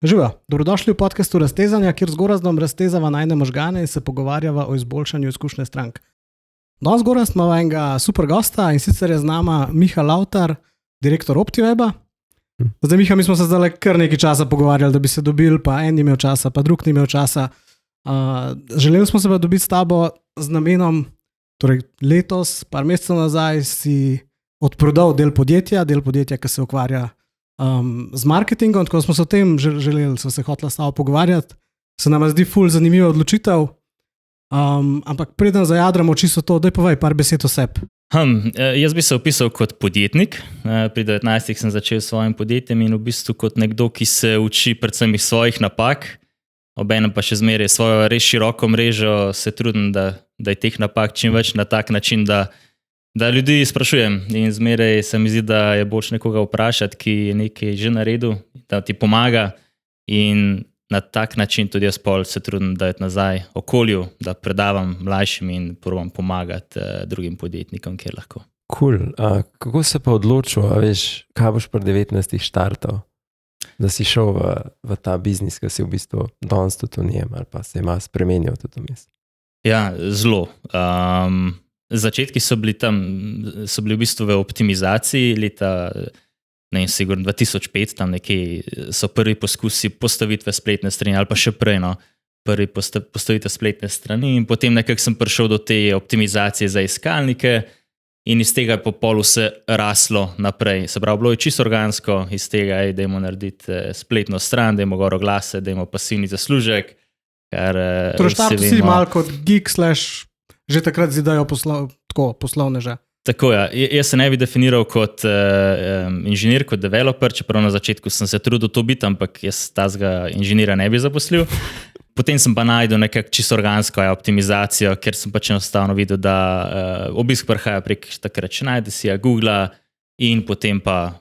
Živa, dobrodošli v podcastu Raztezanja, kjer z Gorazdom raztezava najne možgane in se pogovarjava o izboljšanju izkušnje strank. Danes Gorazd imamo enega super gosta in sicer je z nama Miha Lavtar, direktor Optiweba. Zdaj, Miha, mi smo se zdaj kar nekaj časa pogovarjali, da bi se dobili, pa en ni imel časa, pa drug ni imel časa. Želeli smo se pa dobiti s tabo z namenom, torej letos, par mesecev nazaj, si odprodal del podjetja, ki se ukvarja z marketingom, tako smo se o tem želeli, so se hotela s tabo pogovarjati. Se nam zdi ful zanimiva odločitev, ampak preden zajadramo čisto to, daj povej par besed o sebi. Jaz bi se opisal kot podjetnik. Pri 19 sem začel s svojim podjetjem in v bistvu kot nekdo, ki se uči predvsem iz svojih napak, obenem pa še zmeraj svojo res široko mrežo se trudim, da je teh napak čim več na tak način, da ljudi sprašujem in zmeraj se mi zdi, da je boljše nekoga vprašati, ki je nekaj že naredil, da ti pomaga in na tak način tudi jaz pol se trudim dati nazaj okolju, da predavam mlajšim in probam pomagati drugim podjetnikom, kjer lahko. Cool. Kako se pa odločil, veš, kaj boš pri 19 štartal, da si šel v ta biznis, ki si v bistvu danes tudi v njem ali pa se ima spremenil tudi vmes? Ja, zelo. Začetki so bili v bistvu v optimizaciji leta, sigurno 2005, tam nekje so prvi poskusi postavitve spletne strani ali pa še prej, prvi postavitve spletne strani in potem nekako sem prišel do te optimizacije za iskalnike in iz tega je po polu vse raslo naprej. Se pravi, bilo je čisto organsko, iz tega je, dajmo narediti spletno stran, dajmo gor oglase, dajmo pasivni zaslužek. Torej štartu si malo kot geek / že takrat z idejo poslovneža. Tako je. Jaz se ne bi definiral kot inženir, kot developer, čeprav na začetku sem se trudil to biti, ampak jaz tazga inženira ne bi zaposlil. Potem sem pa najdel nekako čisto organsko optimizacijo, ker sem pač enostavno videl, da obisk prihaja prek takrat Schneidesija, Googla in potem pa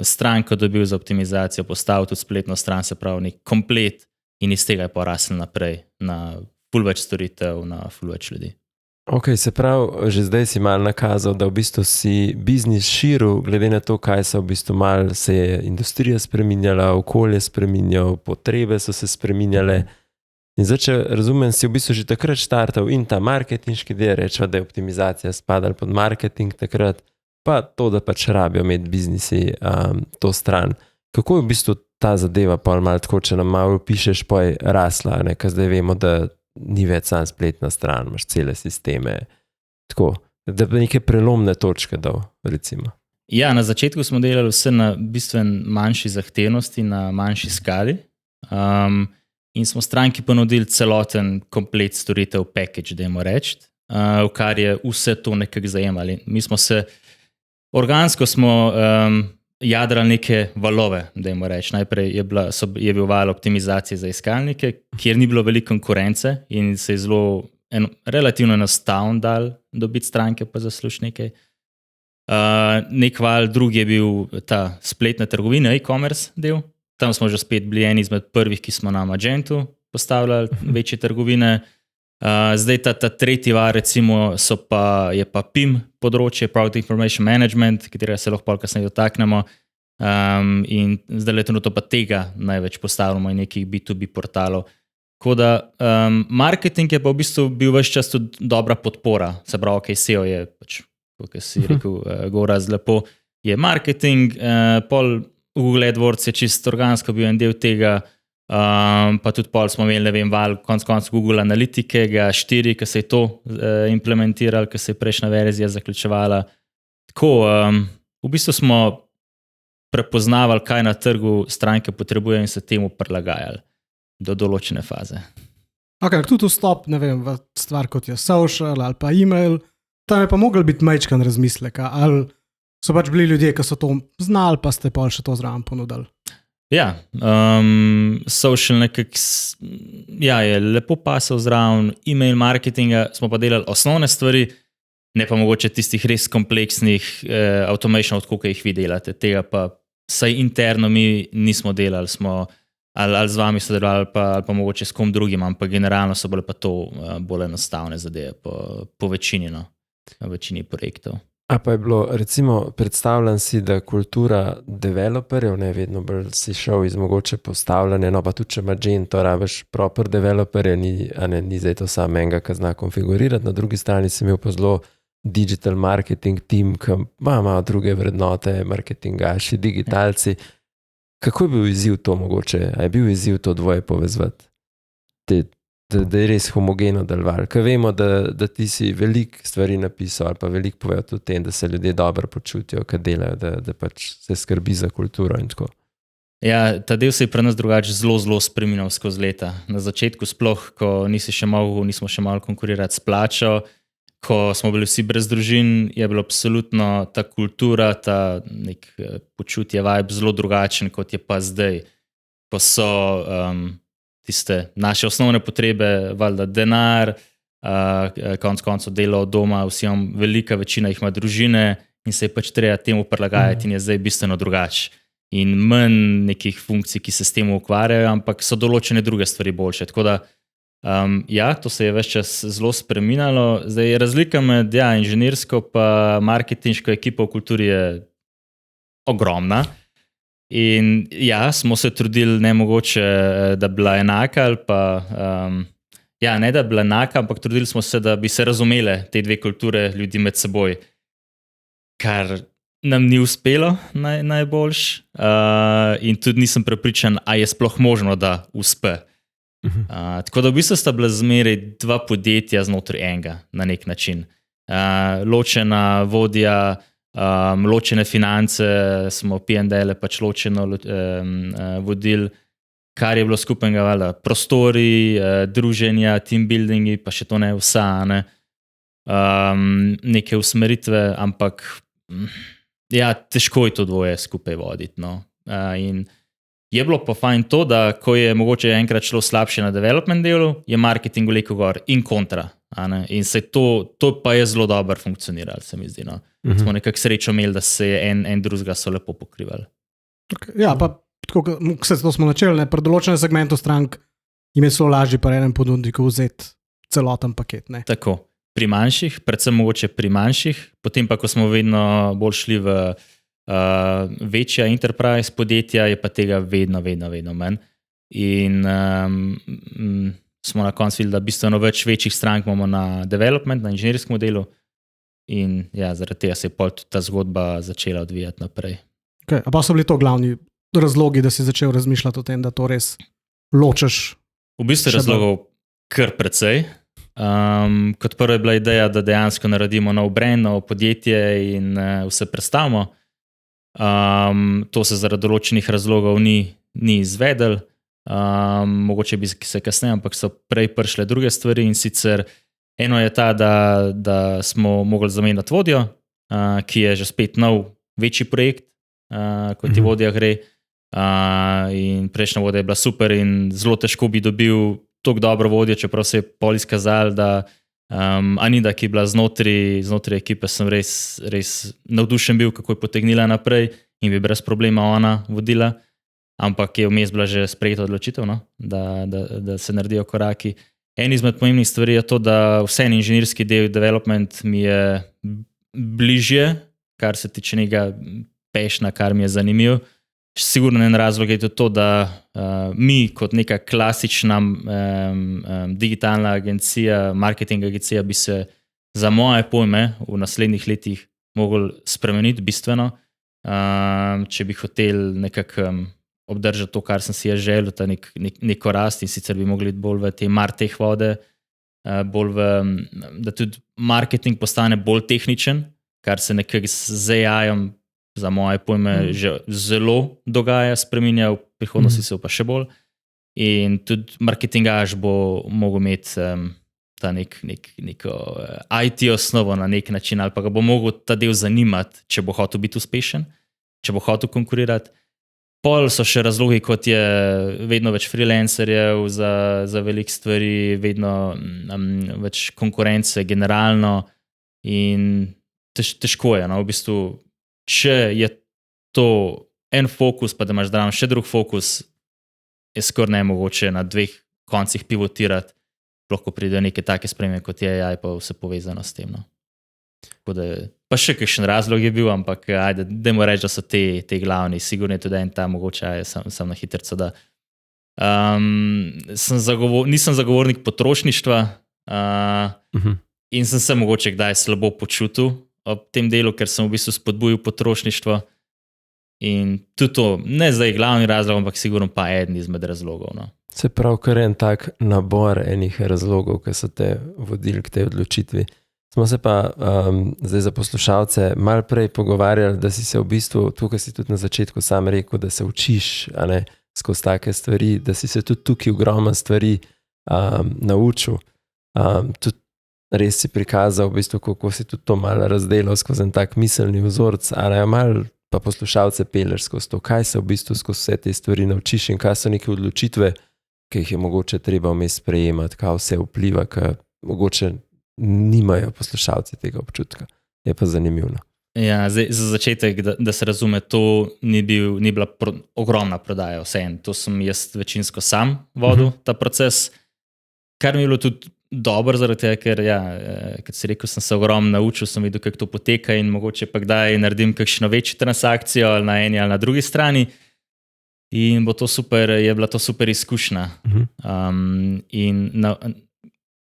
stranko dobil za optimizacijo, postavil tudi spletno stran, se pravi nek komplet in iz tega je pa rasel naprej na ful več storitev, na ful več ljudi. Ok, se pravi, že zdaj si malo nakazal, da v bistvu si biznis širil, glede na to, kaj se v bistvu malo se je industrija spreminjala, okolje spreminjal, potrebe so se spreminjale. In zdaj, če razumem, si v bistvu že takrat štartal in ta marketinški del, rečeva, da je optimizacija spadala pod marketing takrat, pa to, da pač rabijo imeti biznisi to stran. Kako je v bistvu ta zadeva, pa malo tako, če nam malo pišeš, pa je rasla, ker zdaj vemo, da ni več sam spletna stran, imaš cele sisteme, tako, da bi neke prelomne točke dal, recimo. Ja, na začetku smo delali vse na bistven manjši zahtevnosti, na manjši skali in smo stranki ponudili celoten komplet storitev package, dajmo reči, v kar je vse to nekako zajemali. Mi smo se, organsko smo jadrali neke valove, dajmo reči. Najprej je bil val optimizacije za iskalnike, kjer ni bilo veliko konkurence in se je relativno enostavno dal dobiti stranke pa zaslužnike. Nek val, drugi je bil ta spletna trgovina, e-commerce del. Tam smo že spet bili eni izmed prvih, ki smo na Magentu postavljali večje trgovine. Zdaj ta tretji val, recimo, je pa PIM področje, Product Information Management, katerega se lahko kasneje dotaknemo. In zdaj leto pa tega največ postavljamo in nekih B2B portalov. Tako da marketing je pa v bistvu bil ves čas tudi dobra podpora. Se pravi, ok, SEO je, pač, kot si rekel, Gorazd lepo, je marketing, pol Google AdWords je čisto organsko bil en del tega, pa tudi pol smo imeli, val konc Google Analitike, 4, ki se je to implementiral, ki se je prejšnja verzija zaključevala. Tako, v bistvu smo prepoznavali, kaj na trgu stranke potrebujejo in se temu prilagajali do določene faze. Ok, tudi vstop, v stvar kot je social ali pa e-mail, tam je pa mogel biti majčkan razmislek, ali so pač bili ljudje, ki so to znali, pa ste pol še to zraven ponudili. Ja, social nekako je lepo pasal zraven, e-mail marketinga smo pa delali osnovne stvari, ne pa mogoče tistih res kompleksnih automation, koliko jih vi delate. Tega pa saj interno mi nismo delali, smo ali z vami sodelovali ali pa mogoče s kom drugim, ampak generalno so bile pa to bolj enostavne zadeve po večini projektov. A pa je bilo, recimo, predstavljam si, da kultura developerjev, ne vedno bolj si šel iz mogoče postavljanja, no pa tudi če Magento rabiš proper developerje, ni zdaj to samo enega, ki zna konfigurirati, na drugi strani si imel pa zelo digital marketing team, ki ima malo druge vrednote, marketingaši, digitalci. Kako je bil izziv to mogoče? A je bil izziv to dvoje povezati? Da je res homogeno delovalo. Ker vemo, da ti si veliko stvari napisal ali pa veliko povedal o tem, da se ljudje dobro počutijo, kad delajo, da pač se skrbi za kulturo in tako. Ja, ta del se je pri nas drugače zelo spreminjal skozi leta. Na začetku sploh, ko nismo še malo konkurirati s plačo, ko smo bili vsi brez družin, je bilo absolutno ta kultura, ta nek počutje, vibe zelo drugačen, kot je pa zdaj, ko so tiste naše osnovne potrebe, valjda denar, konec koncev delo od doma, velika večina jih ima družine in se je pač treba temu prilagajati in je zdaj bistveno drugače. In manj nekih funkcij, ki se s tem ukvarjajo, ampak so določene druge stvari boljše. Tako da, ja, to se je ves čas zelo spreminjalo. Zdaj, razlika med inženirsko pa marketinško ekipo v kulturi je ogromna. In ja, smo se trudili ne mogoče, da bi bila enaka ali pa, ne da bi bila enaka, ampak trudili smo se, da bi se razumele te dve kulture ljudi med seboj, kar nam ni uspelo najboljš in tudi nisem prepričan, a je sploh možno, da uspe. Tako da v bistvu sta bila zmeraj dva podjetja znotraj enega na nek način. Ločena vodja, ločene finance, smo P&L pač ločeno vodili, kar je bilo skupnega, prostori, druženja, team buildingi, pa še to ne vsa, neke usmeritve, ampak ja, težko je to dvoje skupaj voditi. No. In je bilo pa fajn to, da ko je mogoče enkrat šlo slabše na development delu, je marketing vlekel gor in kontra. In se to pa je zelo dobro funkcioniralo, se mi zdi. No. Smo nekako srečo imeli, da se je en drugega so lepo pokrivali. Okay. Ja, pa tako, to smo načeli, pri določenem segmentu strank jim je zelo lažje pa enem ponudniku vzeti celoten paket. Ne? Tako, pri manjših, predvsem mogoče pri manjših, potem pa, ko smo vedno bolj šli v večja enterprise podjetja, je pa tega vedno manj. In smo na koncu videli, da bistveno več večjih strank imamo na development, na inženirskem delu in ja, zaradi tega se je pol tudi ta zgodba začela odvijati naprej. Okay. A pa so bili to glavni razlogi, da si začel razmišljati o tem, da to res ločeš? V bistvu razlogov kar precej. Kot prvo je bila ideja, da dejansko naredimo nov brand, novo podjetje in vse predstavimo. To se zaradi določenih razlogov ni izvedel. Mogoče bi se kasneje, ampak so prej prišle druge stvari in sicer eno je ta, da smo mogli zamenjati vodjo, ki je že spet nov, večji projekt, kot ti vodja gre. In prejšnja vodja je bila super in zelo težko bi dobil toliko dobro vodjo, čeprav se je pol izkazalo, da Anida, ki je bila znotraj ekipe, sem res navdušen bil, kako je potegnila naprej in bi brez problema ona vodila. Ampak je vmes bila že sprejeta odločitev, no? da se naredijo koraki. En izmed pomembnih stvari je to, da vseeno inženirski del development mi je bližje, kar se tiče nekega passiona, kar mi je zanimivo. Sigurno en razlog je tudi to, da mi kot neka klasična digitalna agencija, marketing agencija bi se za moje pojme v naslednjih letih mogli spremeniti bistveno, če bi hotel nekako obdržati to, kar sem si jaz želel, ta neko rast in sicer bi mogli bolj v te marteh vode, da tudi marketing postane bolj tehničen, kar se nekako z AI-om za moje pojme že zelo dogaja, spreminja, v prihodnosti se pa še bolj. In tudi marketingaž bo mogel imeti ta neko IT osnovo na nek način, ali pa ga bo mogel ta del zanimati, če bo hotel biti uspešen, če bo hotel konkurirati. Pol so še razlogi, kot je vedno več freelancerjev za veliko stvari, vedno več konkurence generalno in težko je, no, v bistvu. Če je to en fokus, pa da imaš zraven še drug fokus, je skoraj nemogoče na dveh koncih pivotirati, lahko pride neke take spremembe, kot je AI, pa vse povezano s tem. No. Tako da Pa še kakšen razlog je bil, ampak dajmo reči, da so te glavni. Sigurno je tudi en ta, mogoče sem na hitrco, da nisem zagovornik potrošništva in sem se mogoče kdaj slabo počutil ob tem delu, ker sem v bistvu spodbujal potrošništvo. In tudi to, ne zdaj glavni razlog, ampak sigurno pa eden izmed razlogov. No. Se pravi, kar en tak nabor enih razlogov, ki so te vodili k tej odločitvi. Smo se pa zdaj za poslušalce malo prej pogovarjali, da si se v bistvu, tukaj si tudi na začetku sam rekel, da se učiš skozi take stvari, da si se tudi tukaj ogromno stvari naučil. Tudi res si prikazal, v bistvu, kako si tudi to malo razdelal skozi en tak miselni vzorc, ali malo pa poslušalce peleš skozi to, kaj se v bistvu skozi vse te stvari naučiš in kaj so neke odločitve, ki jih je mogoče treba vmes sprejemati, kaj vse vpliva, ki mogoče nimajo poslušalci tega občutka. Je pa zanimivo. Ja, zdaj, za začetek, da se razume, to ni bila ogromna prodaja vseeno. To sem jaz večinsko sam vodil, ta proces, kar mi je bilo tudi dobro zaradi tega, ker kot si rekel, sem se ogromno naučil, sem videl, kako to poteka in mogoče pa kdaj naredim kakšno večjo transakcijo ali na eni ali na drugi strani in je bila to super izkušnja.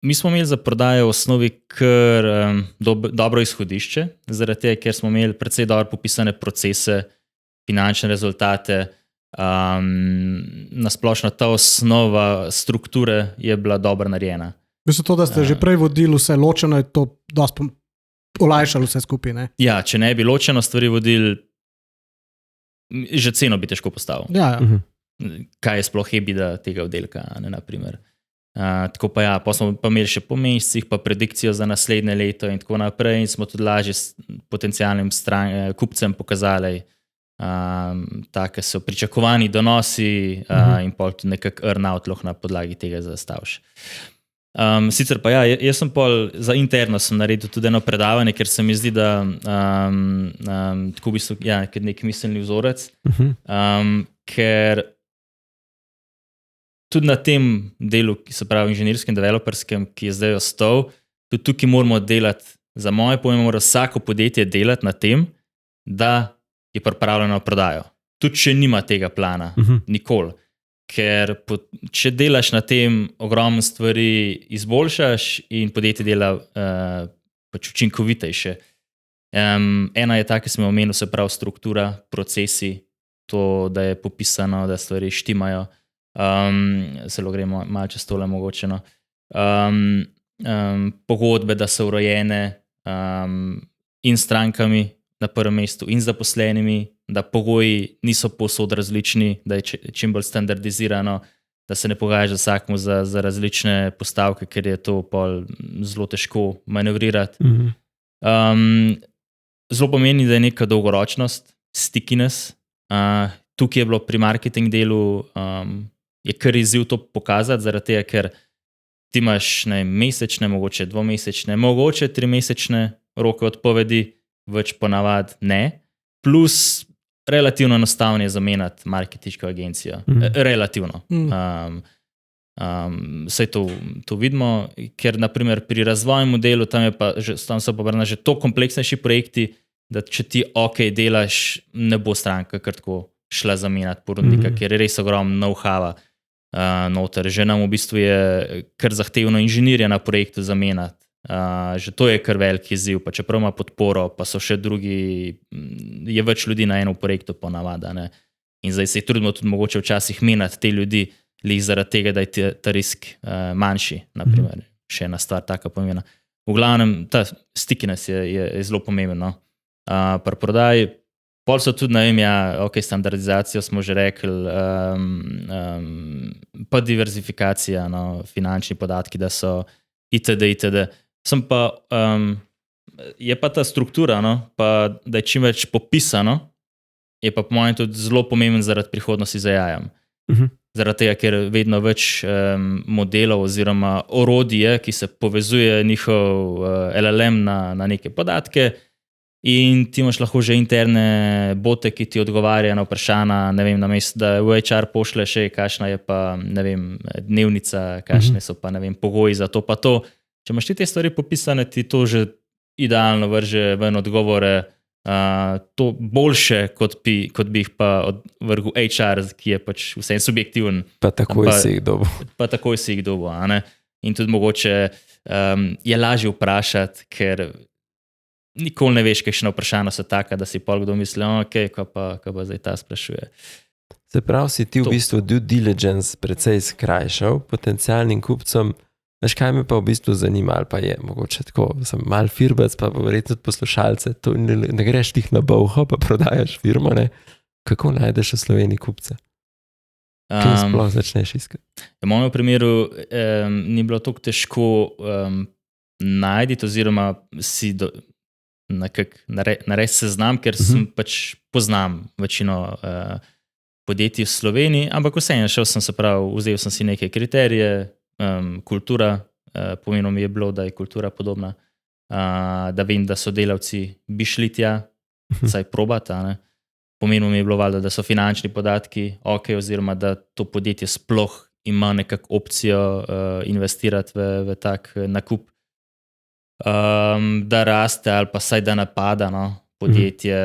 Mi smo imeli za prodajo v osnovi kar dobro izhodišče, zaradi tega, ker smo imeli precej dobro popisane procese, finančne rezultate. Nasplošno ta osnova strukture je bila dobro narejena. Mislim to, da ste že prej vodili vse ločeno, je to dosti olajšalo vse skupaj, ne? Ja, če ne bi ločeno stvari vodili, že ceno bi težko postavil. Ja. Kaj je sploh EBITDA tega oddelka, ne, naprimer. Tako pa pa smo pa imeli še po mesecih, pa predikcijo za naslednje leto in tako naprej in smo tudi lažje s potencialnim kupcem pokazali, take so pričakovani donosi in pol tudi nekak earn-out lahko na podlagi tega zastaviš. Sicer pa jaz sem pol za interno sem naredil tudi eno predavanje, ker se mi zdi, da tako v bistvu, kot nek miselni vzorec, ker tudi na tem delu, ki se pravi inženirskem, developerskem, ki je zdaj ostal, tudi tukaj moramo delati, za moje pojme mora vsako podjetje delati na tem, da je pripravljeno na prodajo. Tudi če nima tega plana, nikoli. Ker če delaš na tem, ogromno stvari izboljšaš in podjetje dela pač učinkovitejše. Ena je ta, ki sem jo omenil, se pravi struktura, procesi, to, da je popisano, da stvari štimajo. Zelo gremo malo čez tole mogoče. No. Pogodbe, da so urojene in strankami na prvem mestu in zaposlenimi, da pogoji niso povsod različni, da je čim bolj standardizirano, da se ne pogajaš vsakmu za različne postavke, ker je to pol zelo težko manevrirati. Zelo pomeni, da je neka dolgoročnost, stickiness. Tukaj je bilo pri marketing delu je kar izziv to pokazati, zaradi tega, ker ti imaš mesečne, mogoče dvomesečne, mogoče 3-mesečne roke odpovedi, več ponavad ne, plus relativno enostavno je zamenjati marketinško agencijo. Relativno. Saj to vidimo, ker naprimer pri razvojnem modelu tam so pa že to kompleksnejši projekti, da če ti delaš, ne bo stranka kar tako šla zamenjati ponudnika, ker je res ogromno know-howa noter. Že nam v bistvu je kar zahtevno inženirja na projektu zamenjati. Že to je kar velik izziv, pa čeprav ima podporo, pa so še drugi, je več ljudi na enem projektu ponavada. Ne? In zdaj se trudimo tudi mogoče včasih menjati te ljudi, lih zaradi tega, da je ta risk manjši, naprimer. Še ena stvar taka pomembna. V glavnem, ta stickiness je zelo pomembno. Pri prodaji, pol so tudi, ne vem, standardizacijo smo že rekli, pa diverzifikacija, finančni podatki, da so itd. Sem pa, je pa ta struktura, pa da je čim več popisano, je pa po mojem tudi zelo pomemben zaradi prihodnosti za jajem. Zaradi tega, ker vedno več modelov oziroma orodje, ki se povezuje njihov LLM na neke podatke in ti imaš lahko že interne bote, ki ti odgovarjajo na vprašanja, ne vem, namesto da v HR pošle še, kakšna je pa, ne vem, dnevnica, kakšne so pa, ne vem, pogoji za to pa to. Če imaš ti te stvari popisane, ti to že idealno vrže ven odgovore, to boljše, kot bi jih pa vrgel HR, ki je pač vsem subjektiven. Pa takoj si jih dobil. Pa takoj si jih dobil. In tudi mogoče je lažje vprašati, ker nikoli ne veš, kakšno vprašanje so taka, da si pol kdo misli, kaj pa zdaj ta sprašuje. Se pravi, si ti v bistvu due diligence precej skrajšal potencialnim kupcem. Veš, kaj me pa v bistvu zanima, ali pa je mogoče tako, sem mal firbec, pa verjetno tudi poslušalce, to ne greš tih na bolho, pa prodajaš firmo, ne? Kako najdeš v Sloveniji kupce? Kaj sploh začneš iskati? V mojem primeru ni bilo tako težko najti, oziroma si narediti seznam, ker sem pač poznam večino podjetij v Sloveniji, ampak vseeno šel sem, se pravi, vzel sem si neke kriterije, kultura, pomenilo mi je bilo, da je kultura podobna, da vem, da so delavci bi šli tja, saj probati, pomenilo mi je bilo valjda, da so finančni podatki ok, oziroma da to podjetje sploh ima nekako opcijo investirati v tak nakup, da raste ali pa saj da napada podjetje,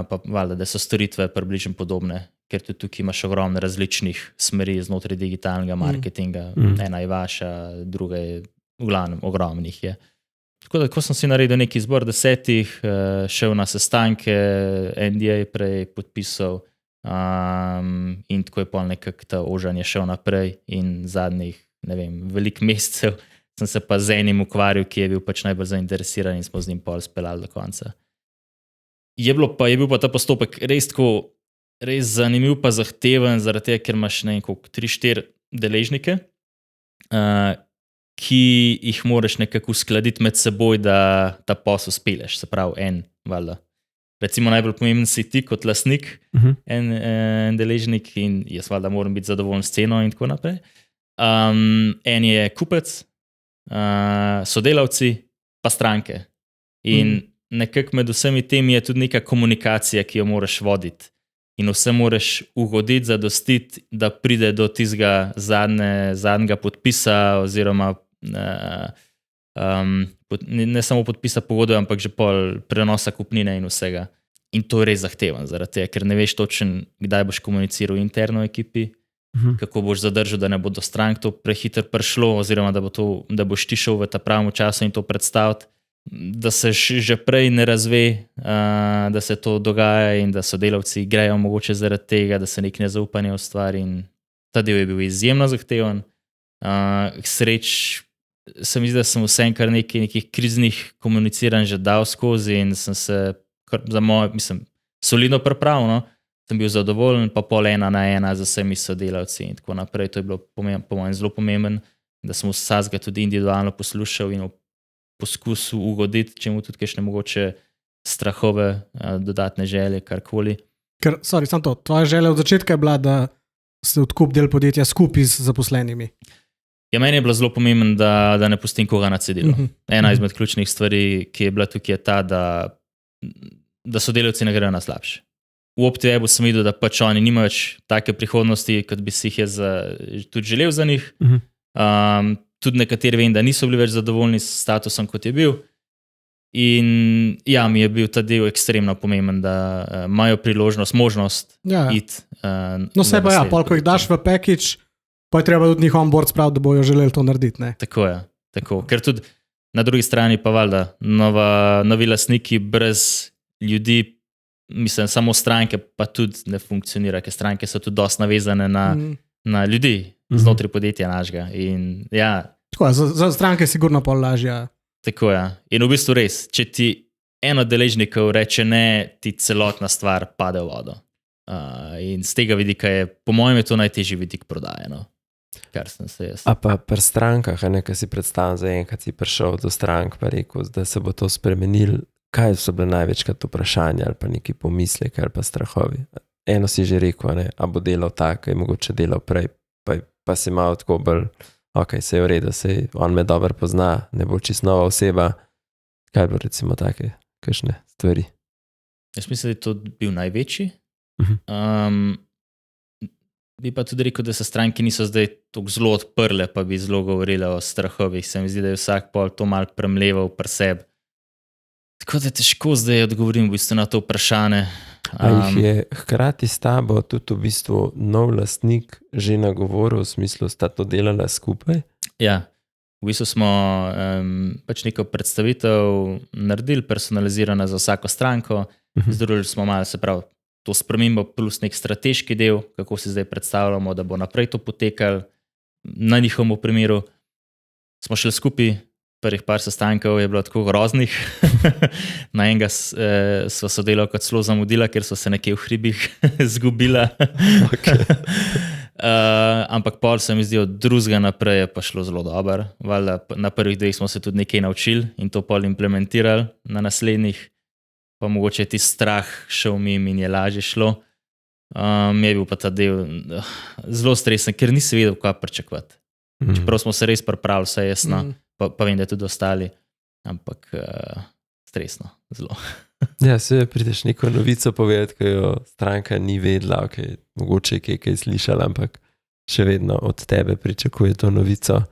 pa valjda, da so storitve približno podobne, ker tudi tukaj imaš ogromno različnih smeri znotraj digitalnega marketinga. Ena je vaša, druga je v glavnem ogromnih je. Tako da, ko sem si naredil neki zbor 10, šel na sestanke, NDA prej podpisal in tako je pol nekako ta ožanje šel naprej in zadnjih, ne vem, veliko mesecev sem se pa z enim ukvarjal, ki je bil pač najbolj zainteresiran in smo z njim pol speljali do konca. Je bil pa ta postopek res zanimiv pa zahteven, zaradi tega, ker imaš 3-4 deležnike, ki jih moraš nekako uskladiti med seboj, da ta posel speleš. Se pravi, valjda. Recimo najbolj pomemben si ti kot lastnik, en deležnik in jaz valjda moram biti zadovoljen s ceno in tako naprej. En je kupec, sodelavci, pa stranke. In nekako med vsemi temi je tudi neka komunikacija, ki jo moraš voditi. In vse moraš ugoditi, zadostiti, da pride do tistega zadnjega podpisa oziroma ne samo podpisa pogodbe, ampak že pol prenosa kupnine in vsega. In to je res zahteven, zaradi tega, ker ne veš točen, kdaj boš komuniciral interno ekipi, kako boš zadržal, da ne bo do strank to prehitro prišlo, oziroma da boš ti šel v ta pravem času in to predstaviti, da se že prej ne razve, da se to dogaja in da sodelavci grejo mogoče zaradi tega, da se nek nezaupanje ustvari in ta del je bil izjemno zahteven. Sreč se mi zdi, da sem vsem kar nekih kriznih komuniciranj že dal skozi in sem se za moje, solidno pripravil, sem bil zadovoljen, pa pol 1-na-1 z vsemi sodelavci in tako naprej. To je bilo po mojem zelo pomemben, da sem vsakega tudi individualno poslušal in poskusil ugoditi, če mu tudi kakšne mogoče strahove, dodatne želje, karkoli. Ker, samo to, tvoja želja od začetka je bila, da se odkup del podjetja skupaj z zaposlenimi. Ja, meni je bilo zelo pomembno, da ne pustim koga na cedilu. Ena izmed ključnih stvari, ki je bila tukaj, je ta, da sodelavci ne grejo na slabše. V OptiWebu sem videl, da pač oni nimajo več take prihodnosti, kot bi si jih jaz tudi želel za njih. Tudi nekateri vem, da niso bili več zadovoljni s statusom, kot je bil. In ja, mi je bil ta del ekstremno pomemben, da imajo priložnost, možnost iti. No se pa pol, ko jih daš v package, pa je treba tudi njih on board spraviti, da bojo želeli to narediti, ne? Tako je, tako. Ker tudi na drugi strani pa valjda, novi lastniki brez ljudi, samo stranke pa tudi ne funkcionira, ker stranke so tudi dosti navezane na ljudi, znotraj podjetja našega. In ja. Tako je, za stranke je sigurno pol lažja. Tako je. In v bistvu res, če ti eno deležnikov reče ne, ti celotna stvar pade v vodo. In z tega vidika je, po mojem, je to najtežji vidik prodaje, kar sem se jaz. A pa pri strankah, nekaj si predstavljam za enkrat si prišel do strank, pa rekel, da se bo to spremenil. Kaj so bile največkrat vprašanja ali pa neki pomisleki ali pa strahovi? Eno si že rekel, a bo delal tako, je mogoče delal prej, pa si malo tako bolj, ok, se je v redu, se on me dobro pozna, ne bo čisto nova oseba. Kaj bo recimo take, kakšne stvari? Jaz mislim, da je to bil največji. Bi pa tudi rekel, da se stranke niso zdaj tako zelo odprle, pa bi zelo govorile o strahovih. Se mi zdi, da je vsak pol to malo premleval pri sebi. Tako da težko zdaj odgovorim v bistvu na to vprašanje. A jih je hkrati s tabo tudi v bistvu nov lastnik že nagovoril, v smislu, sta to delala skupaj? Ja, v bistvu smo pač neko predstavitev naredili, personalizirano za vsako stranko, združili smo malo, se pravi, to spremembo plus nek strateški del, kako si zdaj predstavljamo, da bo naprej to potekalo. Na njihovem primeru smo šli skupaj, prvih par sestankov je bilo tako groznih. Na enega sva sodelavka celo zamudila, ker so se nekje v hribih zgubila. Okay. Ampak pol se mi zdi, od drugega naprej je pa šlo zelo dobro. Valjda na prvih dveh smo se tudi nekaj naučili in to pol implementirali, na naslednjih pa mogoče ti strah šel mimo in je lažje šlo. Je bil pa ta del zelo stresen, ker nisi vedel, kaj pričakovati. Čeprav smo se res pripravili, vse jasno, pa vem, da je tudi ostali, ampak stresno, zelo. Ja, se prideš neko novico povedati, ko jo stranka ni vedela, okay, mogoče je kaj slišala, ampak še vedno od tebe pričakuje to novico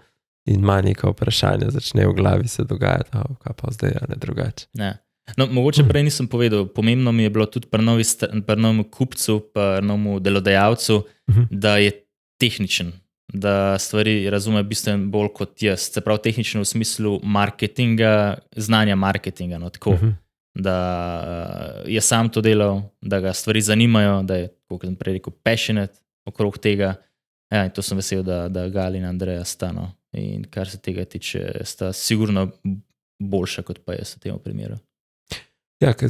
in ima neka vprašanja, začne v glavi se dogajati, kaj pa zdaj, a ne drugače. Ne. No, mogoče prej nisem povedal, pomembno mi je bilo tudi pri novem kupcu, pri novemu delodajalcu, da je tehničen, da stvari razume bistveno bolj kot jaz. Se pravi tehnično v smislu marketinga, znanja marketinga, no tako, da je sam to delal, da ga stvari zanimajo, da je, kot sem prej rekel, passionate okrog tega. Ja, in to sem vesel, da Gali in Andreja sta, no. In kar se tega tiče, sta sigurno boljša kot pa jaz v tem primeru. Ja, ker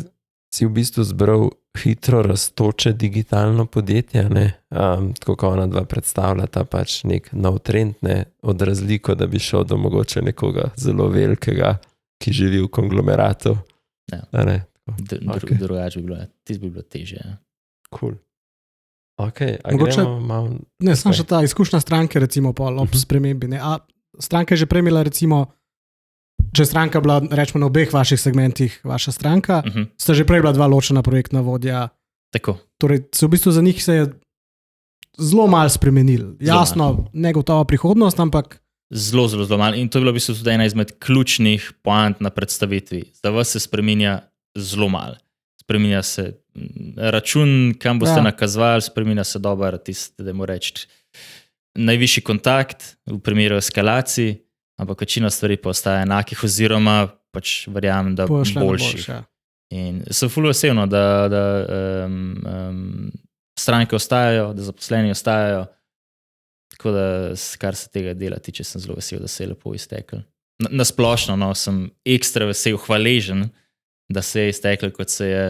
si v bistvu zbral hitro rastoče digitalno podjetje, ne? Tako kot ona dva predstavljata pač nek nov trend, ne? Od razliko, da bi šel do mogoče nekoga zelo velikega, ki živi v konglomeratu. Ja. Drugače bi bilo, tisto bi bilo težje. Ja. Cool. Ok, a Mogoče, gremo malo... Ne, samo še ta izkušnja stranke, recimo, ob spremembi. Ne? A stranka je že prej imela, recimo, če stranka bila, rečemo, na obeh vaših segmentih, vaša stranka, sta že prej bila dva ločena projektna vodja. Tako. Torej, v bistvu za njih se je zelo malo spremenil. Jasno, negotova prihodnost, ampak... Zelo malo. In to je bilo v bistvu tudi ena izmed ključnih poant na predstavitvi. Za vas se spreminja zelo malo. Spreminja se račun, kam boste nakazovali, spreminja se dober, tiste, da mu reči, najvišji kontakt v primeru eskalacij, ampak večina stvari pa ostaja enakih oziroma pač verjamem, da boljših. In sem ful vesel, da stranke ostajajo, da zaposleni ostajajo, tako da kar se tega dela tiče, sem zelo vesel, da se je lepo iztekel. Na splošno sem ekstra vesel, hvaležen, da se je iztekel, kot se je.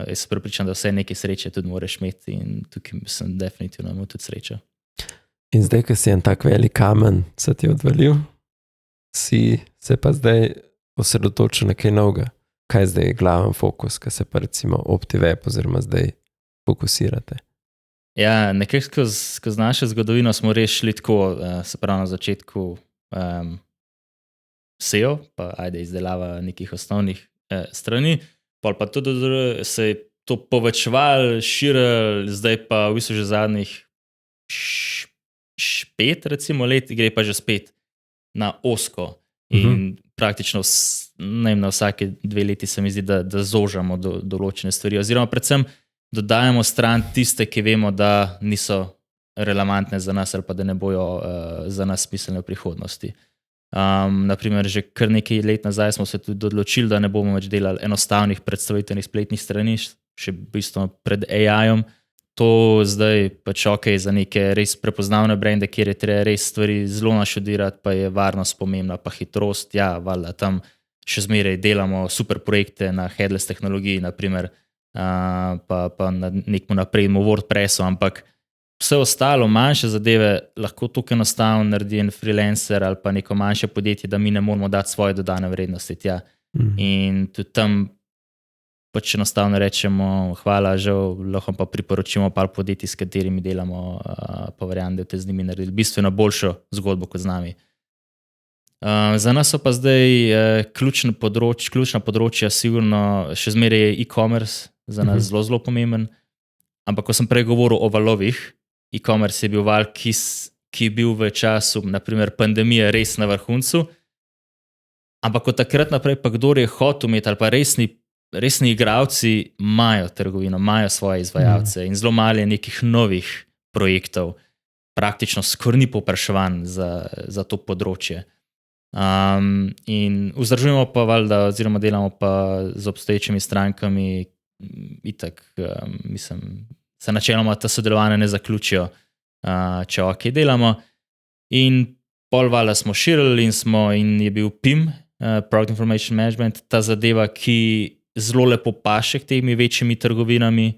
Jaz sem prepričan, da vse neke sreče tudi moraš imeti in tukaj sem definitivno imel tudi srečo. In zdaj, ko si en tak velik kamen se ti odvalil, si se pa zdaj osredotočil na kaj novega. Kaj je zdaj glaven fokus, ko se pa recimo OptiWeb oziroma zdaj fokusirate? Ja, nekako skozi našo zgodovino smo res šli tako, se pravi na začetku SEO, pa izdelava nekih osnovnih strani, pa tudi se je to povečevalo, širilo, zdaj pa v bistvu že zadnjih 5 recimo let, gre pa že spet na ozko in praktično na vsake 2 leti se mi zdi, da zožamo določene stvari oziroma predvsem dodajamo stran tiste, ki vemo, da niso relevantne za nas ali pa da ne bojo za nas smiselne v prihodnosti. Naprimer, že kar nekaj let nazaj smo se tudi odločili, da ne bomo več delali enostavnih predstaviteljnih spletnih strani, še v bistvu pred AI-om. To zdaj pač za neke res prepoznavne brende, kjer je treba res stvari zelo naštudirati, pa je varnost pomembna, pa hitrost, ja, valjda, tam še zmeraj delamo super projekte na headless tehnologiji, naprimer, pa na nekom naprednemu WordPressu, ampak vse ostalo, manjše zadeve, lahko tukaj enostavno naredi en freelancer ali pa neko manjše podjetje, da mi ne moramo dati svoje dodane vrednosti tja. In tudi tam pač enostavno rečemo, hvala, žal, lahko pa priporočimo par podjetij, s katerimi delamo, pa verjamem, da boste z njimi naredili bistveno boljšo zgodbo kot z nami. Za nas so pa zdaj ključna področja, sigurno še zmeraj je e-commerce, za nas zelo pomemben, ampak ko sem prej govoril o valovih, e-commerce je bil val, ki je bil v času, naprimer, pandemije res na vrhuncu, Ampak od takrat naprej, pa kdo je hotel imeti, ali pa resni igralci imajo trgovino, imajo svoje izvajalce in zelo malo je nekih novih projektov, praktično skoraj ni povpraševanj za to področje. In vzdržujemo pa valjda, oziroma delamo pa z obstoječimi strankami, itak, mislim, se načeloma ta sodelovanja ne zaključijo, če ok delamo. In pol valjda smo širili in je bil PIM, Product Information Management, ta zadeva, ki zelo lepo paše k temi večjimi trgovinami,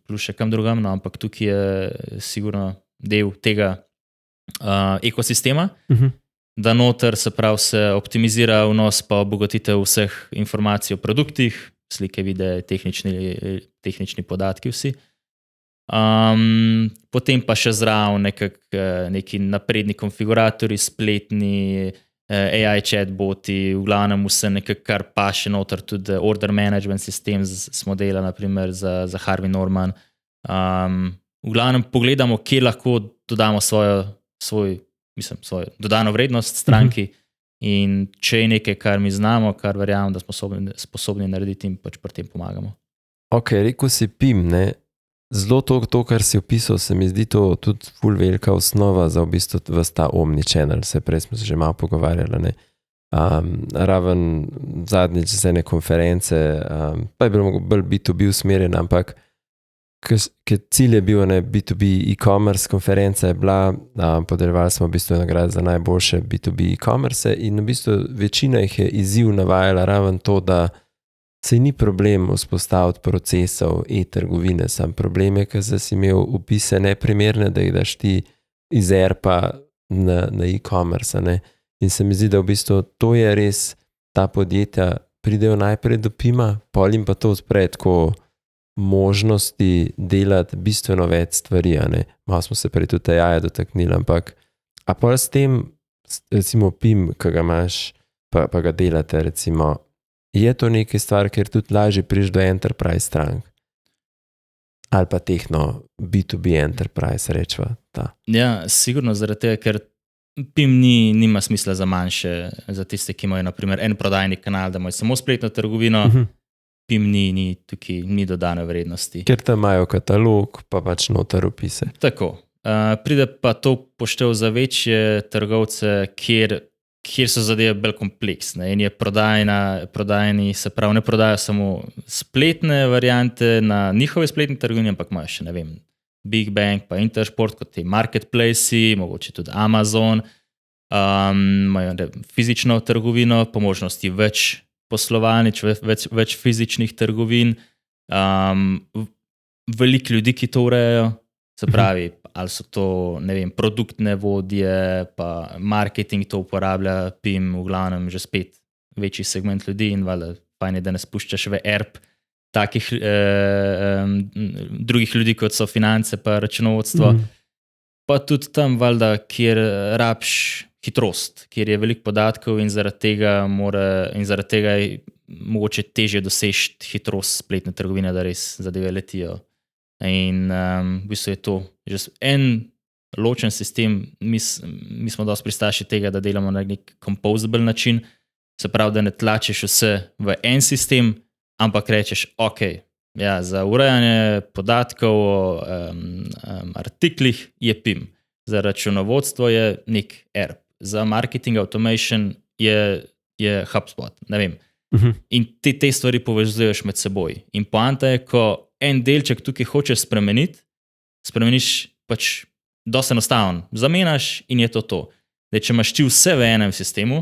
plus še kam drugam, no, ampak tukaj je sigurno del tega ekosistema, da noter se pravi se optimizira vnos pa obogatitev vseh informacij o produktih, slike, videe, tehnični podatki vsi. Potem pa še zraven neki napredni konfiguratorji, spletni, AI chatboti, v glavnem vse nekaj, kar paše noter, tudi order management sistem smo delali, naprimer za Harvey Norman. V glavnem pogledamo, kje lahko dodamo svojo dodano vrednost stranki in če je nekaj, kar mi znamo, kar verjamem, da smo sposobni narediti in pač pri tem pomagamo. Ok, rekel si PIM, ne? Zelo to, kar si opisal, se mi zdi to tudi ful velika osnova za v bistvu ta omnichannel, prej smo se že malo pogovarjali, ne? Raven zadnjič z ene konference, pa je bilo bolj B2B usmerjen, ampak ker cilj je bil, ne, B2B e-commerce konferenca je bila, podeljevali smo v bistvu nagrade za najboljše B2B e-commerce in v bistvu večina jih je izziv navajala raven to, da se ni problem vzpostaviti procesov e-trgovine, sam problem je, ker si imel upise neprimerne, da jih daš ti iz ERP-a na e-commerce, ne. In se mi zdi, da v bistvu to je res, ta podjetja pridejo najprej do PIM-a, pol jim pa to odpre tako možnosti delati bistveno več stvari, ne. Malo smo se prej tudi AI dotaknili, ampak a pol s tem, recimo PIM, ki ga imaš, pa ga delate, recimo, je to nekaj stvar, ker tudi lažje priš do enterprise strank? Ali pa tehno B2B enterprise, rečva ta? Ja, sigurno zaradi tega, ker PIM nima smisla za manjše, za tiste, ki imajo naprimer en prodajni kanal, da imajo samo spletno trgovino, PIM ni tukaj, ni dodane vrednosti. Ker tam imajo katalog, pa pač noter opise. Tako. Pride pa to poštev za večje trgovce, kjer so zadeve bolj kompleksne in je prodajni, se pravi, ne prodajo samo spletne variante na njihove spletne trgovine, ampak imajo še, ne vem, Big Bang, pa Intersport, kot te marketplace, mogoče tudi Amazon, imajo fizično trgovino, po možnosti več poslovalnic, več fizičnih trgovin, veliko ljudi, ki to urejajo, se pravi, ali so to, ne vem, produktne vodje, pa marketing to uporablja, PIM, v glavnem že spet večji segment ljudi in valjda fajn je, da ne spuščaš v ERP takih drugih ljudi, kot so finance pa računovodstvo. Pa tudi tam valjda, kjer rabiš hitrost, kjer je veliko podatkov in zaradi tega je mogoče težje doseči hitrost spletne trgovine, da res zadeve letijo. In v bistvu je to že en ločen sistem, mi smo dosti pristaši tega, da delamo na nek composable način, se pravi, da ne tlačiš vse v en sistem, ampak rečeš, ok, ja, za urejanje podatkov o artiklih je PIM, za računovodstvo je nek ERP, za marketing automation je HubSpot, ne vem. In te stvari povezuješ med seboj. In poanta je, ko en delček tukaj hočeš spremeniš pač dosti enostavno. Zamenjaš in je to. Da, če imaš ti vse v enem sistemu,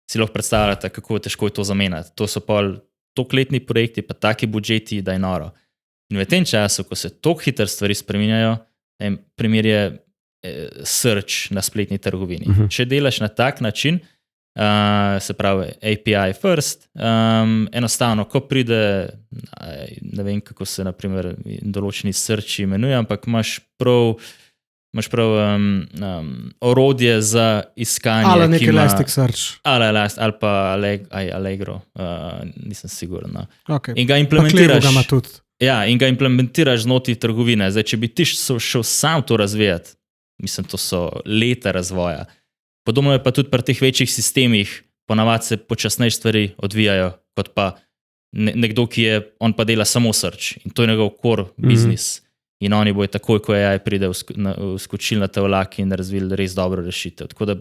si lahko predstavljate, kako težko je to zamenjati. To so pol tokletni projekti, pa taki budžeti, da je noro. In v tem času, ko se toliko hitro stvari spreminjajo, primer je search na spletni trgovini. Če delaš na tak način, se pravi API first, enostavno, ko pride, ne vem, kako se naprimer določeni search imenuje, ampak imaš prav orodje za iskanje. Ali nek Elasticsearch. Ali pa Allegro, nisem siguren. No. Okay. In ga implementiraš. Pa Clevo ga ima tudi. Ja, in ga implementiraš znotraj trgovine. Zdaj, če bi ti šel sam to razvijati, mislim, to so leta razvoja. Podobno je pa tudi pri teh večjih sistemih, ponavadi se počasneje stvari odvijajo, kot pa nekdo, on pa dela samo search in to je njegov core biznis. In oni bojo takoj, ko AI pride, vskočili na ta vlak in razvili res dobro rešitev. Tako da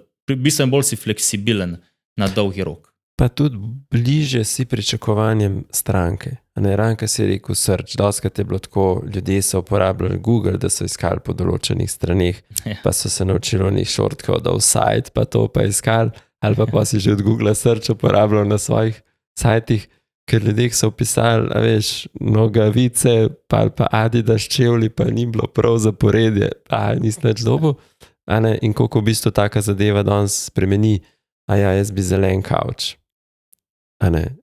sem bolj si fleksibilen na dolgi rok. Pa tudi bliže si pričakovanjem stranke. Ranka si rekel search, doskrat je bilo tako, ljudje so uporabljali Google, da so iskali po določenih straneh, pa so se naučili onih shortcodov site, pa to pa iskali, ali pa si že od Google search uporabljal na svojih sajtih, ker ljudje so upisali, veš, nogavice, pa Adidas čevlji, pa ni bilo prav zaporedje, nisem več dobil. In koliko v bistvu taka zadeva danes spremeni, jaz bi zelen kavč.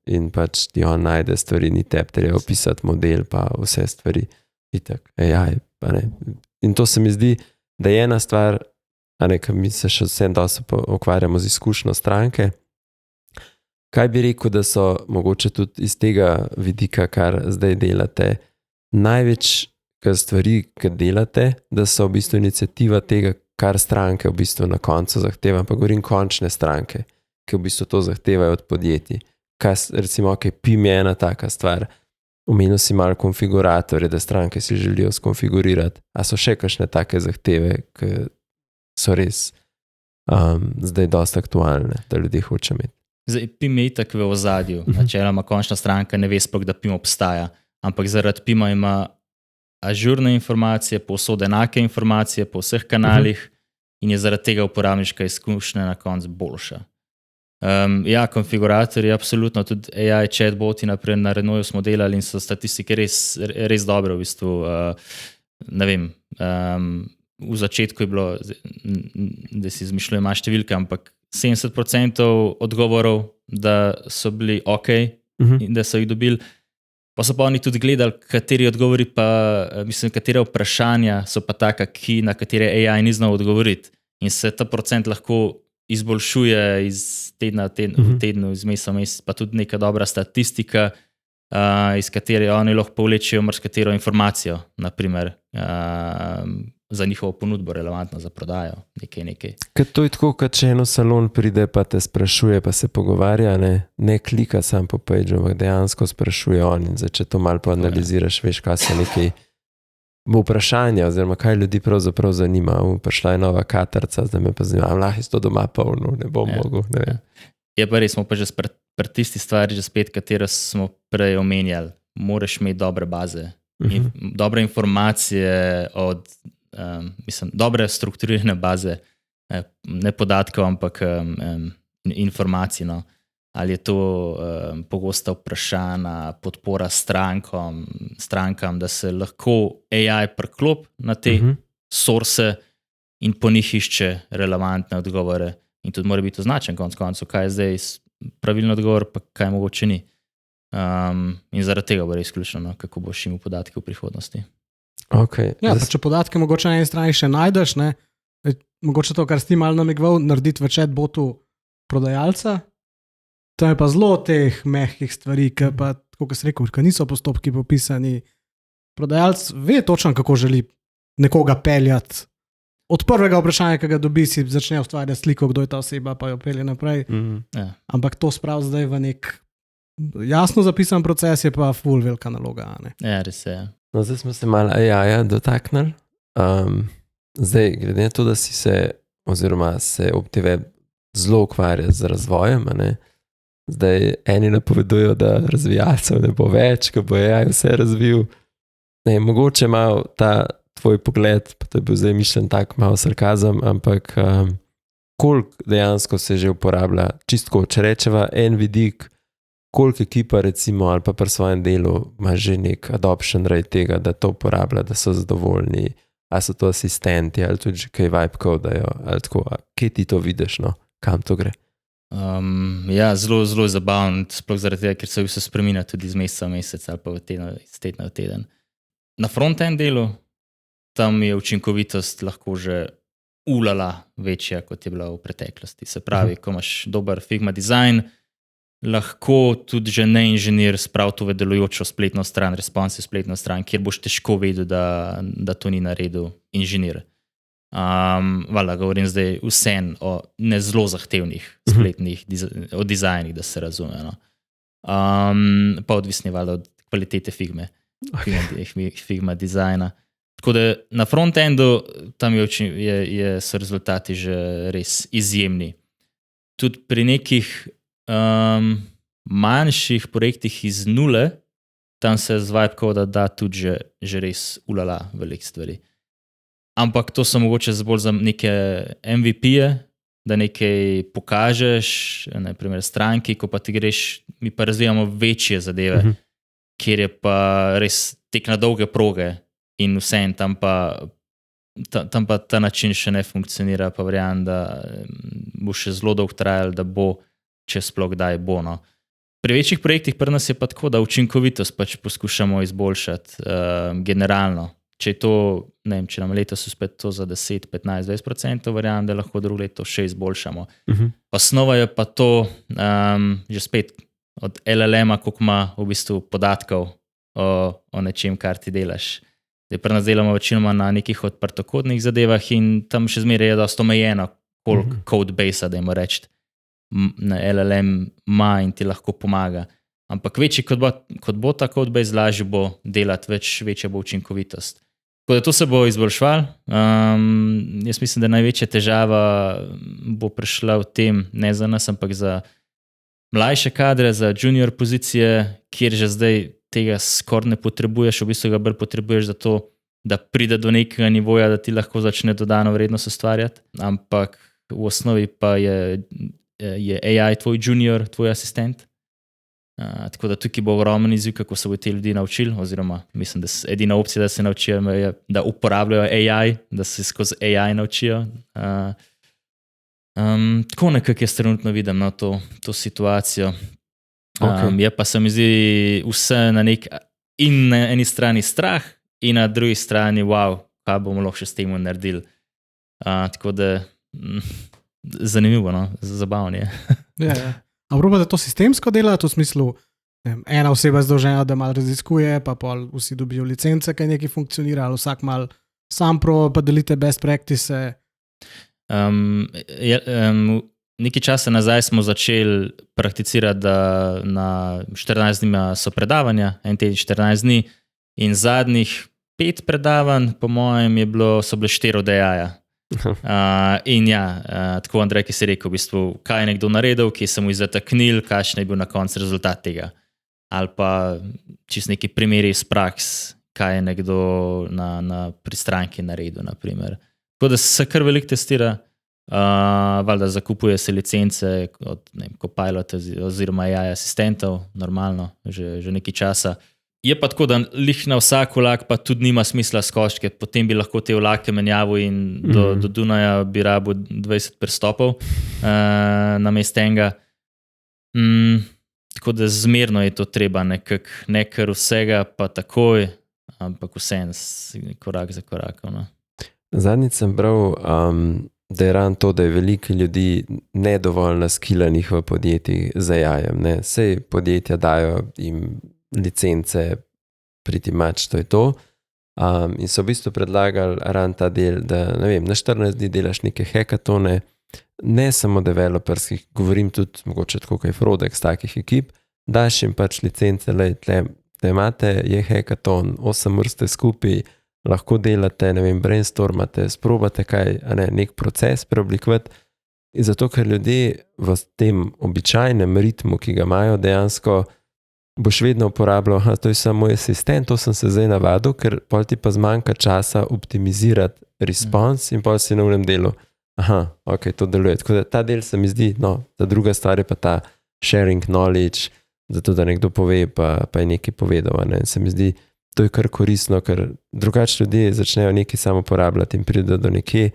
In pač ti on najde stvari, ni tebi treba opisati model, pa vse stvari. Itak, in to se mi zdi, da je ena stvar, ker mi se še vsem dosti ukvarjamo z izkušnjo stranke. Kaj bi rekel, da so mogoče tudi iz tega vidika, kar zdaj delate, največ stvari, kar delate, da so v bistvu iniciativa tega, kar stranke v bistvu na koncu zahteva, pa govorim končne stranke, ki v bistvu to zahtevajo od podjetij. Recimo, PIM je ena taka stvar, omenil si malo konfiguratorje, da stranke si želijo skonfigurirati, a so še kakšne take zahteve, ki so res zdaj dosti aktualne, da ljudje hoče imeti. Zdaj, PIM je itak v ozadju, načeloma končna stranka ne ve sploh, da PIM obstaja, ampak zaradi PIM-a ima ažurne informacije, povsod enake informacije po vseh kanalih in je zaradi tega uporabniška izkušnja na koncu boljša. Konfiguratorji, absolutno, tudi AI chatboti, naprej na Renaultu smo delali in so statistike res dobre, v bistvu, ne vem, v začetku je bilo, da si izmišljujem malo številke, ampak 70% odgovorov, da so bili ok in da so jih dobili, pa so pa oni tudi gledali, kateri odgovori pa, katere vprašanja so pa taka, na katere AI ni znal odgovoriti in se ta procent lahko izboljšuje iz tedna v tednu, iz meseca v mesec, pa tudi neka dobra statistika, iz katere oni lahko povlečejo marsikatero informacijo, naprimer za njihovo ponudbo relevantno za prodajo, nekaj. Ker to je tako, kad če eno salon pride, pa te sprašuje, pa se pogovarja, ne klika sam po pageu, ampak dejansko sprašuje on in zdaj, če to malo poanaliziraš, veš, kaj se nekaj vprašanja, oziroma kaj ljudi pravzaprav zanima. Prišla je nova katarca, zdaj me pa zanima, lahko to doma polno, ne bom mogel. Ne. Je pa res, smo pa že pri tisti stvari, že spet, katero smo prej omenjali, moraš imeti dobre baze, dobre informacije od dobre strukturirane baze, ne podatkov, ampak informacij, no. Ali je to pogosta vprašanja, podpora strankam, da se lahko AI priklop na te source in po njih išče relevantne odgovore in tudi mora biti označen konec koncev, kaj je zdaj pravilno odgovor, pa kaj mogoče ni. In zaradi tega bo res ključno, kako boš imel podatke v prihodnosti. Okay. Ja, pa če podatke mogoče na eni strani še najdeš, mogoče to, kar si malo namigval, narediti v chatbotu prodajalca, to je pa zelo teh mehkih stvari, ki pa, kot si rekel, ki niso postopki popisani. Prodajalec ve točno, kako želi nekoga peljati. Od prvega vprašanja, ki ga dobi, si začne ustvarjati sliko, kdo je ta oseba, pa jo pelje naprej. Ampak to sprav zdaj v nek jasno zapisan proces je pa ful velika naloga. Ja, res je. No, zdaj smo se malo AI-ja dotaknili. Zdaj, glede na to, da si se, oziroma se OptiWeb zelo ukvarja z razvojem, zdaj eni napovedujo, da razvijalcev ne bo več, ko bo AI vse razvil. Mogoče malo ta tvoj pogled, pa to je bil zdaj mišljen tak malo sarkazem, ampak koliko dejansko se že uporablja, čistko, če rečeva en vidik, koliko ekipa recimo ali pa pri svojem delu ima že nek adoption rate tega, da to uporablja, da so zadovoljni, ali so to asistenti, ali tudi že kaj vibe codajo, ali tako, kje ti to vidiš, no? Kam to gre? Ja, zelo, zelo zabavno, sploh zaradi tega, ker se vse spreminja tudi iz meseca v mesec ali pa iz tedna v teden. Na front-end delu, tam je učinkovitost lahko že večja, kot je bila v preteklosti. Se pravi, ko imaš dober Figma dizajn, lahko tudi že ne inženir spravi to v delujočo spletno stran, responsive spletno stran, kjer boš težko vedel, da to ni naredil inženir. Valjda govorim zdaj vsem o ne zelo zahtevnih spletnih o dizajnih, da se razume. No. Pa odvisni valjda od kvalitete Figma dizajna. Tako da na frontendu tam so rezultati že res izjemni. Tudi pri nekih manjših projektih iz nule, tam se z Vibe Code da tudi že res ulala veliko stvari. Ampak to so mogoče bolj za neke MVP-je, da nekaj pokažeš, naprimer stranki, ko pa ti greš, mi pa razvijamo večje zadeve, kjer je pa res tek na dolge proge in vsem tam pa ta način še ne funkcionira, pa verjamem, da bo še zelo dolgo trajalo, da bo, če sploh kdaj bo. No. Pri večjih projektih pri nas je pa tako, da učinkovitost pač poskušamo izboljšati generalno. Če je to, ne vem, če nam letos uspet to za 10, 15, 20%, verjamem, da lahko drugo leto še izboljšamo. Osnova je pa to, že spet od LLM-a, koliko ima v bistvu podatkov o nečem, kar ti delaš. Zdaj pri nas delamo večinoma na nekih odprtokodnih zadevah in tam še zmeraj je dosti omejeno, koliko codebase-a, dajmo reči, na LLM ima in ti lahko pomaga. Ampak večji, kot bo ta codebase, lažje bo delati, večja bo učinkovitost. Tako da to se bo izboljšval. Jaz mislim, da največja težava bo prišla v tem, ne za nas, ampak za mlajše kadre, za junior pozicije, kjer že zdaj tega skoraj ne potrebuješ, v bistvu ga bolj potrebuješ za to, da pride do nekega nivoja, da ti lahko začne dodano vrednost ustvarjati. Ampak v osnovi pa je AI tvoj junior, tvoj asistent. Tako da tukaj bo ogromen izziv, kako se bo te ljudi naučili, oziroma mislim, da edina opcija, da se naučijo, je, da uporabljajo AI, da se skozi AI naučijo. Tako nekako jaz trenutno vidim na to situacijo. Je pa se mi zdi vse in na eni strani strah in na drugi strani wow, kaj bomo lahko še s tem naredili. Tako da zanimivo, no? Zabavno je. Ja. A proba, da to sistemsko dela, v smislu, ena oseba je zadolžena, da malo raziskuje, pa pol vsi dobijo licence, kaj nekaj funkcionira, ali vsak malo sam proba, pa delite best practice. Nekaj časa nazaj smo začeli prakticirati, da na 14 dni so predavanja, en teden 14 dni, in zadnjih 5 predavanj, po mojem, so bile 4 od AI-ja. In ja, tako Andrej, ki si rekel, v bistvu, kaj je nekdo naredil, ki se mu izzataknil, kakšen je bil na koncu rezultat tega. Ali pa čisto neki primeri iz praks, kaj je nekdo na pristranki naredil, naprimer. Tako da se kar veliko testira, valjda zakupuje se licence od Copilota oziroma AI asistentov, normalno, že nekaj časa. Je pa tako, da lih na vsak vlak pa tudi nima smisla skočiti, ker potem bi lahko te vlake menjavo in do Dunaja bi rabo 20 prestopov namesto enega. Tako da zmerno je to treba nekako, ne kar vsega pa takoj, ampak vsem korak za korakom. No. Zadnjič sem bral, da je ravno to, da je veliko ljudi nedovolj naskilanih v podjetjih z AI-jem. Sej podjetja dajo jim licence, pretty much, to je to. In so v bistvu predlagali ran ta del, da ne vem, na 14 dni delaš neke hackatone, ne samo developerskih, govorim tudi mogoče tako kaj Frodex takih ekip, daš jim pač licence, tle imate, je hackaton, 8 ur ste skupaj, lahko delate, ne vem, brainstormate, sprobate kaj, nek proces preoblikovati. In zato, ker ljudje v tem običajnem ritmu, ki ga imajo, dejansko boš vedno uporabljal, to je samo moj asistent, to sem se zdaj navadil, ker pol ti pa zmanjka časa optimizirati response in pol si na unem delu. Ok, to deluje. Tako da ta del se mi zdi, ta druga stvar je pa ta sharing knowledge, zato da nekdo pove, pa je nekaj povedal. Se mi zdi, to je kar koristno, ker drugače ljudje začnejo nekaj samo uporabljati in pridejo do nekje,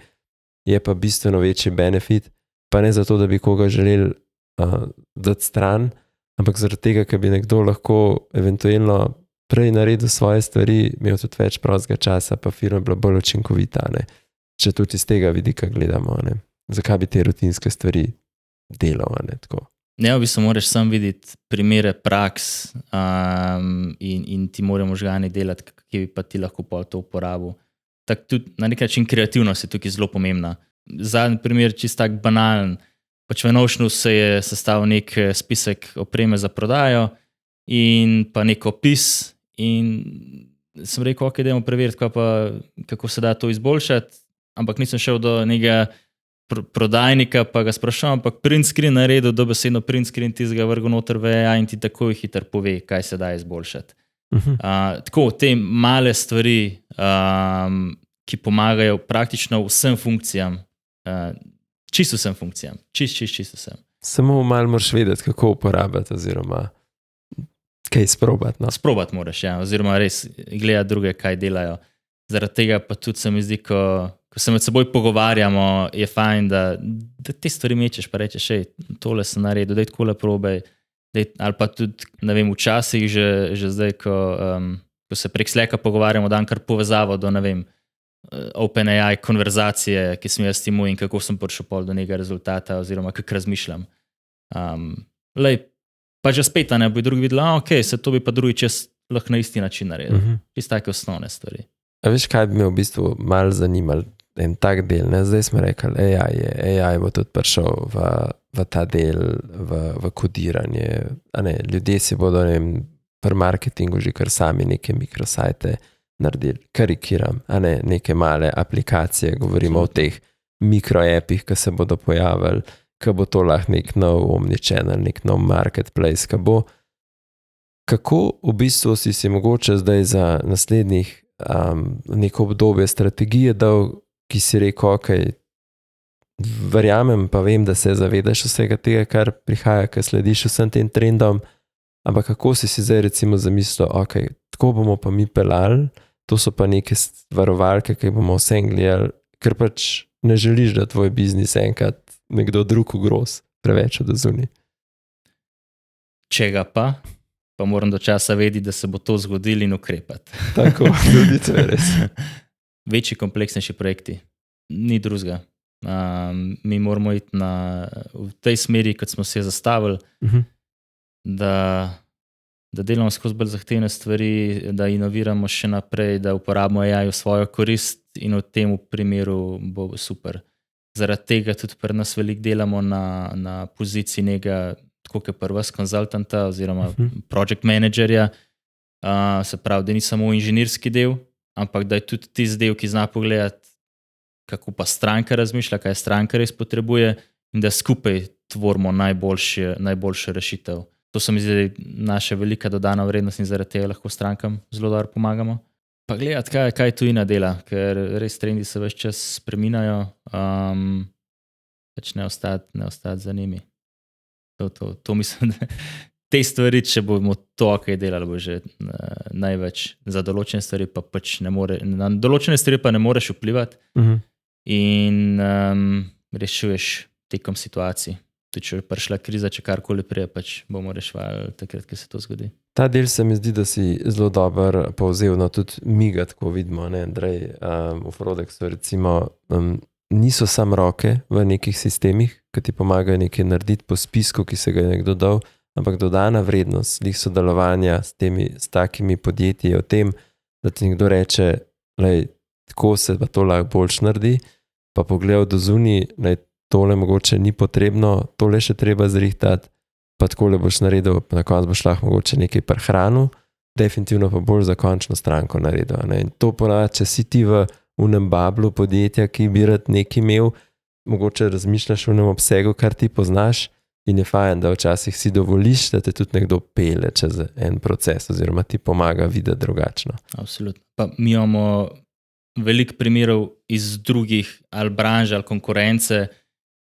je pa bistveno večji benefit, pa ne zato, da bi koga želeli dati stran, ampak zaradi tega, ker bi nekdo lahko eventualno prej naredil svoje stvari, imel tudi več prostega časa, pa firma bila bolj učinkovita, če tudi iz tega vidika gledamo. Zakaj bi te rutinske stvari delal? Ne, v bistvu moraš sam videti primere praks in ti morajo možgani delati, ki bi pa ti lahko to uporabil. tak tudi na nek način kreativnost je tukaj zelo pomembna. Zadnji primer, čist tak banalen, pač v Notionu se je sestavil nek spisek opreme za prodajo in pa nek opis in sem rekel, ok, dajmo preveriti, kako se da to izboljšati, ampak nisem šel do nekega prodajnika, pa ga sprašal, ampak print screen naredil, dobesedno print screen ti ga vrgel noter v AI in ti takoj hitro pove, kaj se da izboljšati. Tako, te male stvari, ki pomagajo praktično vsem funkcijam, čisto vsem funkcijam, čisto vsem. Samo malo moraš vedeti, kako uporabljati oziroma kaj sprobati. No? Sprobati moraš, ja, oziroma res gledati druge, kaj delajo. Zaradi tega pa tudi se mi zdi, ko se med seboj pogovarjamo, je fajn, da te stvari mečeš, pa rečeš, tole sem naredil, daj takole probaj, ali pa tudi, ne vem, včasih že zdaj, ko se prek Slacka pogovarjamo, dam kar povezavo do, ne vem, OpenAI konverzacije, ki sem jaz timu in kako sem prišel pol do nekega rezultata oziroma kako razmišljam. Pa že spet, ne bi drugi videli, ok, se to bi pa drugi čas lahko na isti način naredil. Čisto take osnovne stvari. A veš, kaj bi me v bistvu malo zanimalo, en tak del, ne? Zdaj smo rekli, AI bo tudi prišel v ta del, v kodiranje, ljudje si bodo, ne vem, pri marketingu že kar sami neke mikrosajte naredili, karikiram, neke male aplikacije, govorimo o teh mikroepih, ki se bodo pojavili, ki bo to lahko nek nov omnichannel, nek nov marketplace, ki bo. Kako v bistvu si mogoče zdaj za naslednjih neko obdobje strategije dal, ki si rekel, ok, verjamem pa vem, da se zavedaš vsega tega, kar prihaja, ker slediš vsem tem trendom, ampak kako si zdaj recimo zamislil, ok, tako bomo pa mi pelali, to so pa neke varovalke, ki bomo vse gledali, ker pač ne želiš, da tvoj biznis enkrat nekdo drug ogroz preveč od zunaj. Če ga pa moram do časa vedeti, da se bo to zgodilo in ukrepati. Tako, tudi to je res. Večji, kompleksnejši projekti, ni drugega. Mi moramo iti v tej smeri, kot smo se zastavili, da delamo skozi bolj zahtevne stvari, da inoviramo še naprej, da uporabimo AI v svojo korist in v tem primeru bo super. Zaradi tega tudi pri nas veliko delamo na poziciji nekega, tako kot pri vas konzultanta oziroma project managerja, se pravi, da ni samo inženirski del, ampak da je tudi tisti del, ki zna pogledati, kako pa stranka razmišlja, kaj stranka res potrebuje in da skupaj tvorimo najboljše rešitev. To se mi zdi naša velika dodana vrednost in zaradi tega lahko strankam zelo dobro pomagamo. Pa gledati, kaj tujina dela, ker res trendi se ves čas spreminjajo, pač ne ostati za njimi. To mislim, da te stvari, če bomo to ok delali, bo že največ. Za določene stvari pa pač ne more, na določene stvari pa ne moreš vplivati in rešuješ tekom situacij. Tudi če je prišla kriza, če karkoli prije, pač bomo rešvali takrat, ko se to zgodi. Ta del se mi zdi, da si zelo dobro povzel, no tudi mi ga tako vidimo, ne, Andrej, v Frodexu recimo, niso samo roke v nekih sistemih, ki ti pomagajo nekaj narediti po spisku, ki se ga je nekdo dal, ampak dodana vrednost sodelovanja s takimi podjetji je v tem, da ti nekdo reče, tako se pa to lahko boljš naredi, pa pogledal do zunaj, tole mogoče ni potrebno, tole še treba zrihtati, pa takole boš naredil, pa na koncu boš lahko mogoče nekaj prehranil, definitivno pa bolj za končno stranko naredil. Ne? In to ponavadi, če si ti v unem bablu podjetja, ki bi rad nekaj imel, mogoče razmišljaš v unem obsegu, kar ti poznaš in je fajn, da včasih si dovoliš, da te tudi nekdo pele čez en proces oziroma ti pomaga videti drugačno. Absolutno. Pa mi imamo veliko primerov iz drugih ali branž ali konkurence,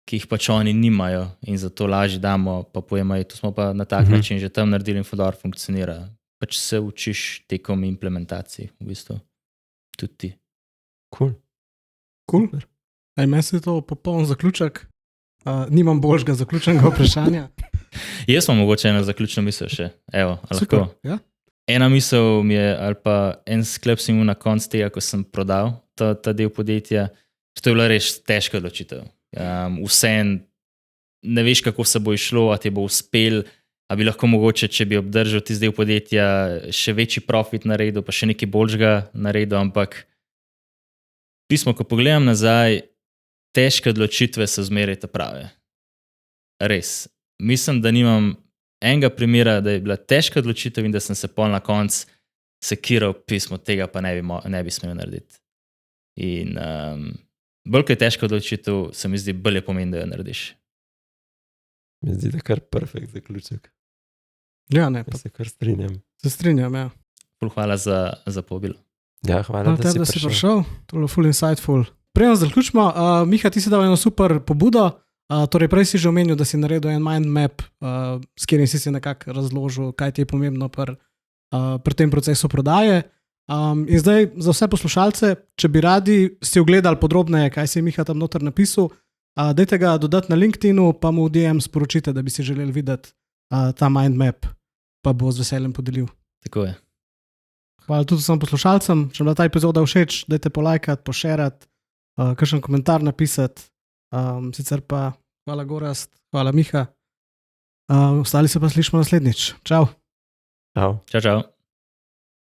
ki jih pač oni nimajo in zato lažje damo, pa pojemo, to smo pa na tak način že tam naredili in fudor funkcionira. Pač se učiš tekom implementacij, v bistvu. Tudi ti. Cool. Meni se to popoln zaključek. Nimam boljšega zaključenega vprašanja. Jaz sem mogoče eno zaključno misel še. Evo, super, lahko. ja. Ena misel mi je, ali pa en sklep sem imel na koncu tega, ko sem prodal ta del podjetja. To je bila res težka odločitev. Vsem ne veš, kako se bo išlo, a ti bo uspel, a bi lahko mogoče, če bi obdržal tisti del podjetja, še večji profit naredil, pa še nekaj boljšega naredil, ampak pismo, ko pogledam nazaj, težke odločitve so zmeraj te prave. Res. Mislim, da nimam enega primera, da je bila težka odločitev in da sem se pol na koncu sekiral pismo, tega pa ne bi smel narediti. In bolj, ko je težka odločitev, se mi zdi, bolje pomeni, da jo narediš. Mi zdi, da je kar perfekt zaključek. Ja, ne, Ja se kar strinjam. se strinjam, ja. Hvala za povabilo. Ja, hvala, Da si prišel. To je bilo full insightful. Preden zaključimo, Miha, ti si dal eno super pobudo. Torej, prej si že omenil, da si naredil en mind map, s katerim si nekako razložil, kaj ti je pomembno pri tem procesu prodaje. In zdaj za vse poslušalce, če bi radi si ogledali podrobneje, kaj si je Miha tam noter napisal, dajte ga dodati na LinkedInu, pa mu v DM sporočite, da bi si želeli videti ta mind map, pa bo z veseljem podelil. Tako je. Hvala tudi vsem poslušalcem. Če vam je ta epizoda všeč, dajte polajkati, pošerati, kakšen komentar napisati. Sicer pa hvala Gorazd, hvala Miha. Ostali se pa slišimo naslednjič. Čau. Čau. Čau, čau.